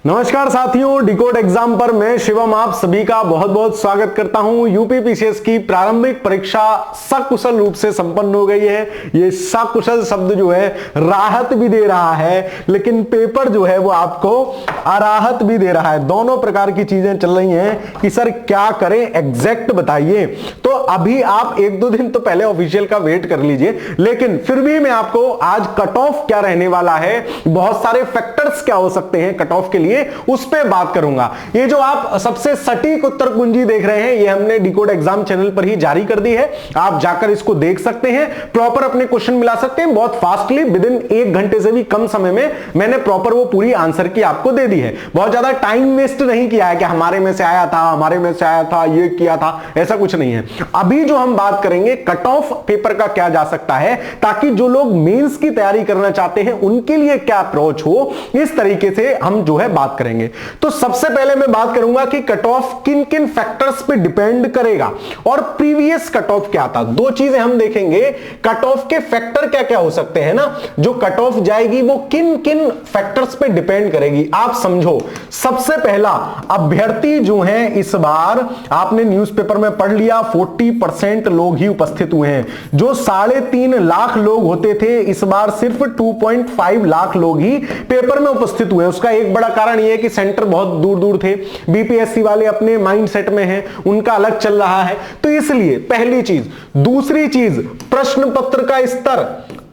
नमस्कार साथियों, decode exam पर मैं शिवम आप सभी का बहुत बहुत स्वागत करता हूं। यूपी पीसीएस की प्रारंभिक परीक्षा सकुशल रूप से संपन्न हो गई है। ये सकुशल शब्द जो है राहत भी दे रहा है, लेकिन पेपर जो है वो आपको अराहत भी दे रहा है। दोनों प्रकार की चीजें चल रही हैं कि सर क्या करें, एग्जैक्ट बताइए। तो अभी आप एक दो दिन तो पहले ऑफिशियल का वेट कर लीजिए, लेकिन फिर भी मैं आपको आज कट ऑफ क्या रहने वाला है, बहुत सारे फैक्टर्स क्या हो सकते हैं कट ऑफ के लिए, उस पे बात करूंगा। ये जो आप सबसे सटीक उत्तर कुंजी देख रहे हैं, ये हमने डिकोड एग्जाम चैनल पर ही जारी कर दी है। आप जाकर इसको देख सकते हैं, प्रॉपर अपने क्वेश्चन मिला सकते हैं। बहुत फास्टली विद इन 1 घंटे से भी कम समय में मैंने प्रॉपर वो पूरी आंसर की आपको दे दी है। बहुत ज्यादा टाइम वेस्ट नहीं किया है कि हमारे में से आया था, हमारे में से आया था, ये किया था, ऐसा कुछ नहीं है। अभी जो हम बात करेंगे कट ऑफ पेपर का क्या जा सकता है, ताकि जो लोग मेंस की तैयारी करना चाहते हैं उनके लिए क्या अप्रोच हो, इस तरीके से हम जो है बात करेंगे। तो सबसे पहले मैं बात करूंगा कि कट ऑफ किन किन फैक्टर्स पे डिपेंड करेगा और प्रीवियस कट ऑफ क्या था। दो चीजें हम देखेंगे, कट ऑफ के फैक्टर क्या क्या हो सकते हैं ना, जो कट ऑफ जाएगी वो किन किन फैक्टर्स पे डिपेंड करेगी। आप समझो, सबसे पहला अभ्यर्थी जो हैं, इस बार आपने न्यूज़पेपर में पढ़ लिया 40% लोग ही उपस्थित हुए हैं। जो 3.5 लाख लोग होते थे, इस बार सिर्फ 2.5 लाख लोग ही पेपर में उपस्थित हुए। उसका एक बड़ा कारण यह है कि सेंटर बहुत दूर दूर थे, बीपीएससी वाले अपने माइंडसेट में हैं, उनका अलग चल रहा है, तो इसलिए पहली चीज। दूसरी चीज, प्रश्न पत्र का स्तर।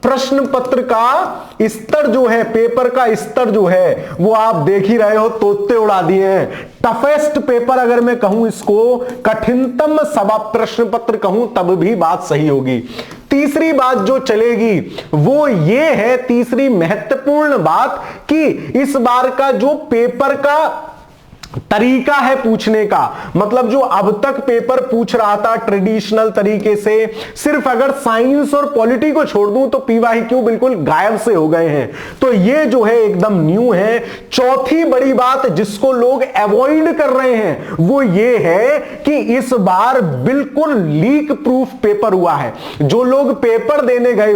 प्रश्न पत्र का स्तर जो है, पेपर का स्तर जो है, वो आप देख ही रहे हो, तोते उड़ा दिए हैं। टफेस्ट पेपर अगर मैं कहूं इसको, कठिनतम सभा प्रश्न पत्र कहूं तब भी बात सही होगी। तीसरी बात जो चलेगी वो ये है, तीसरी महत्वपूर्ण बात, कि इस बार का जो पेपर का तरीका है पूछने का, मतलब जो अब तक पेपर पूछ रहा था ट्रेडिशनल तरीके से, सिर्फ अगर साइंस और पॉलिटी को छोड़ दूं तो पीवाईक्यू बिल्कुल गायब से हो गए हैं। तो ये जो है एकदम न्यू है। चौथी बड़ी बात जिसको लोग अवॉइड कर रहे हैं वो ये है कि इस बार बिल्कुल लीक प्रूफ पेपर हुआ है। जो लोग पेपर देने गए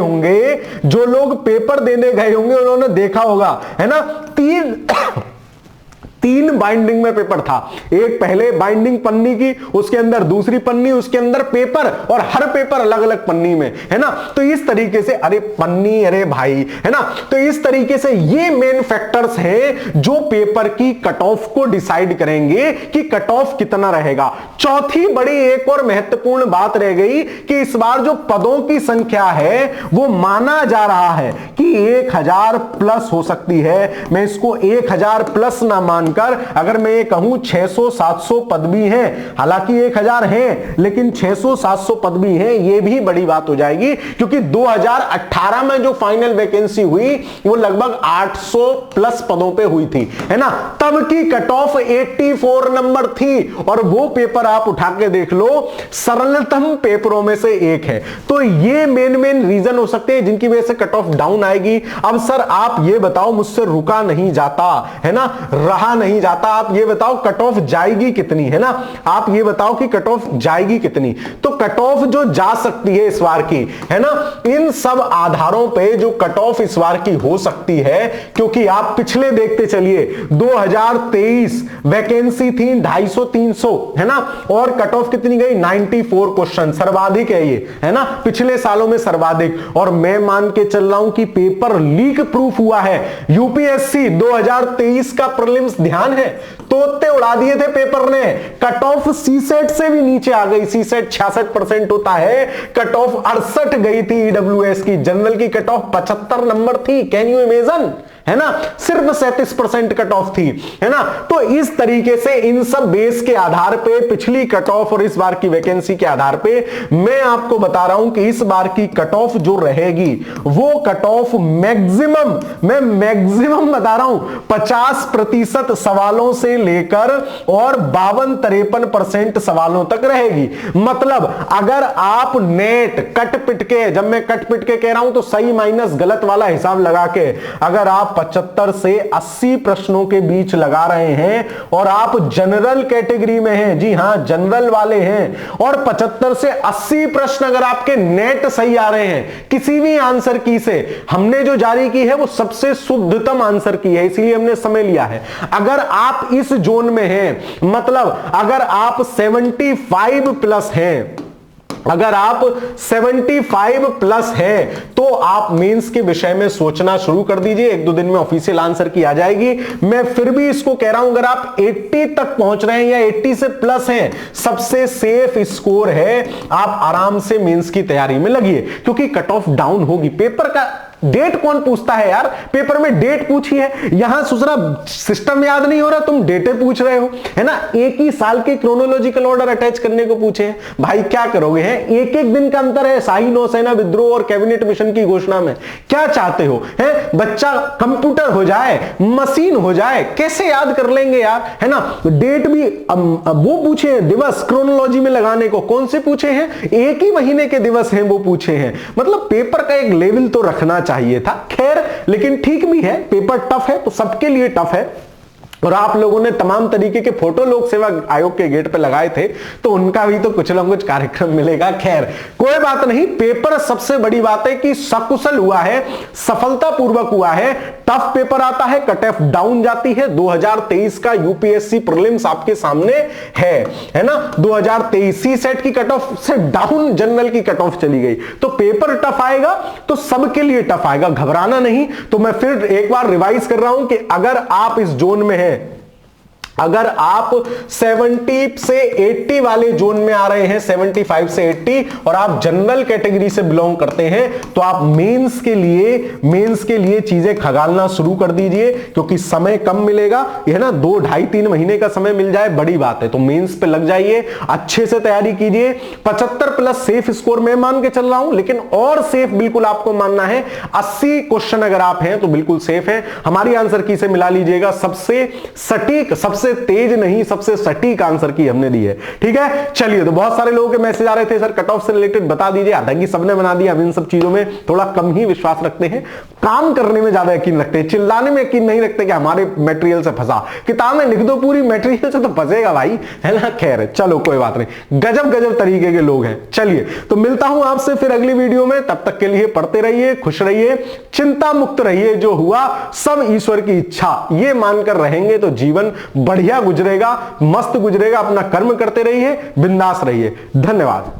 होंगे उन्होंने देखा होगा, है ना, तीन बाइंडिंग में पेपर था। एक पहले बाइंडिंग पन्नी की, उसके अंदर दूसरी पन्नी, उसके अंदर पेपर, और हर पेपर अलग अलग पन्नी में, है ना। तो इस तरीके से, अरे पन्नी, अरे भाई, है ना। तो इस तरीके से ये मेन फैक्टर्स हैं जो पेपर की कट ऑफ को डिसाइड करेंगे कि कट ऑफ कितना रहेगा। चौथी बड़ी एक और महत्वपूर्ण बात रह गई कि इस बार जो पदों की संख्या है वो माना जा रहा है कि 1000 प्लस हो सकती है। मैं इसको 1000 प्लस ना मानकर अगर मैं ये कहूं 600-700 पद भी हैं, हालांकि 1000 हैं लेकिन 600-700 पद भी हैं, ये भी बड़ी बात हो जाएगी, क्योंकि 2018 में जो फाइनल वैकेंसी हुई वो लगभग 800 प्लस पदों पे हुई थी, है ना। तब की कट ऑफ 84 नंबर थी, और वो पेपर आप उठा के देख लो, सरलतम पेपरों में से एक है। तो ये मेन रीजन हो सकते हैं जिनकी वजह से कट ऑफ डाउन आएगी। अब सर आप ये बताओ, मुझसे रुका नहीं जाता, है ना, रहा नहीं जाता, आप ये बताओ कट ऑफ जाएगी कितनी, है ना। आप ये बताओ कि कट ऑफ जाएगी कितनी। तो कट ऑफ जो जा सकती है इस बार की, है ना, इन सब आधारों पे जो कट ऑफ इस बार की हो सकती है, क्योंकि आप पिछले देखते चलिए 2023 वैकेंसी थी 250-300, है ना, और कट ऑफ कितनी गई 94 क्वेश्चन, सर्वाधिक है ये, है ना, पिछले सालों में सर्वाधिक। और मैं मान के चल रहा हूं कि पेपर लीक प्रूफ हुआ है। यूपीएससी 2023 का प्रीलिम्स ध्यान है, तोते उड़ा दिए थे पेपर ने। कट ऑफ सीसेट से भी नीचे आ गई। सीसेट 66% होता है, कट ऑफ 68 गई थी ईडब्ल्यूएस की। जनरल की कट ऑफ 75 नंबर थी, कैन यू इमेजिन, है ना, सिर्फ 37% कट ऑफ थी, है ना। तो इस तरीके से इन सब बेस के आधार पे, पिछली कट ऑफ और इस बार की वैकेंसी के आधार पे, मैं आपको बता रहा हूं कि इस बार की कट ऑफ जो रहेगी वो कट ऑफ मैक्सिमम, मैं मैक्सिमम बता रहा हूं, 50% सवालों से लेकर और 52-53% सवालों तक रहेगी। मतलब अगर आप नेट कट पिट के, जब मैं कट पिट के कह रहा हूं तो सही माइनस गलत वाला हिसाब लगा के, अगर आप 75 से 80 प्रश्नों के बीच लगा रहे हैं और आप जनरल कैटेगरी में हैं, जी हां जनरल वाले हैं, और 75 से 80 प्रश्न अगर आपके नेट सही आ रहे हैं किसी भी आंसर की से, हमने जो जारी की है वो सबसे शुद्धतम आंसर की है, इसलिए हमने समय लिया है। अगर आप इस जोन में हैं, मतलब अगर आप 75 प्लस हैं, अगर आप 75 प्लस है तो आप मेंस के विषय में सोचना शुरू कर दीजिए। 1-2 दिन में ऑफिशियल आंसर की आ जाएगी। मैं फिर भी इसको कह रहा हूं, अगर आप 80 तक पहुंच रहे हैं या 80 से प्लस हैं, सबसे सेफ स्कोर है, आप आराम से मेंस की तैयारी में लगिए, क्योंकि कट ऑफ डाउन होगी। पेपर का डेट कौन पूछता है यार, पेपर में डेट पूछी है, यहां दूसरा सिस्टम याद नहीं हो रहा, तुम डेटे पूछ रहे हो, है ना। एक ही साल के क्रोनोलॉजिकल ऑर्डर अटैच करने को पूछे हैं, भाई क्या करोगे, हैं एक एक दिन का अंतर है शाही नौसेना विद्रोह और कैबिनेट मिशन की घोषणा में। क्या चाहते हो, है बच्चा कंप्यूटर हो जाए, मशीन हो जाए, कैसे याद कर लेंगे यार, है ना। डेट भी वो पूछे हैं, दिवस क्रोनोलॉजी में लगाने को कौन से पूछे हैं, एक ही महीने के दिवस हैं वो पूछे हैं। मतलब पेपर का एक लेवल तो रखना चाहिए था। खैर लेकिन ठीक भी है, पेपर टफ है तो सबके लिए टफ है। और आप लोगों ने तमाम तरीके के फोटो लोक सेवा आयोग के गेट पे लगाए थे, तो उनका भी तो कुछ ना कुछ कार्यक्रम मिलेगा। खैर कोई बात नहीं, पेपर सबसे बड़ी बात है कि सकुशल हुआ है, सफलतापूर्वक हुआ है। टफ पेपर आता है, कट ऑफ डाउन जाती है। 2023 का यूपीएससी प्रीलिम्स आपके सामने है ना। 2023 सी सेट की कट ऑफ से डाउन जनरल की कट ऑफ चली गई, तो पेपर टफ आएगा, तो सबके लिए टफ आएगा, घबराना नहीं। तो मैं फिर एक बार रिवाइज कर रहा हूं कि अगर आप इस जोन में हैं, अगर आप 70 से 80 वाले जोन में आ रहे हैं, 75 से 80, और आप जनरल कैटेगरी से बिलोंग करते हैं, तो आप मेंस के लिए चीजें खगालना शुरू कर दीजिए, क्योंकि समय कम मिलेगा, है ना। 2, 2.5, 3 महीने का समय मिल जाए बड़ी बात है। तो मेंस पे लग जाइए, अच्छे से तैयारी कीजिए। 75 प्लस सेफ स्कोर मैं मान के चल रहा हूं, लेकिन और सेफ बिल्कुल आपको मानना है। 80 क्वेश्चन अगर आप हैं तो बिल्कुल सेफ है। हमारी आंसर की से मिला लीजिएगा, सबसे सटीक, सबसे तेज नहीं, सबसे सटीक आंसर की हमने दी है, ठीक है। चलिए, तो बहुत सारे लोगों के मैसेज आ रहे थे, सर कट ऑफ से रिलेटेड बता दीजिए। हालांकि सबने बना दिया, हम इन सब चीजों में थोड़ा कम ही विश्वास रखते हैं, काम करने में ज्यादा यकीन रखते हैं, चिल्लाने में यकीन नहीं रखते कि हमारे मटेरियल से फंसा। किताब में लिख दो पूरी, मटेरियल से तो फंसेगा भाई, है ना। खैर चलो कोई बात नहीं, गजब गजब तरीके के लोग हैं। चलिए, तो मिलता हूं आपसे फिर अगली वीडियो में, तब तक के लिए पढ़ते रहिए, खुश रहिए, चिंता मुक्त रहिए। जो हुआ सब ईश्वर की इच्छा, ये मानकर रहेंगे तो जीवन बढ़िया गुजरेगा, मस्त गुजरेगा। अपना कर्म करते रहिए, बिंदास रहिए। धन्यवाद।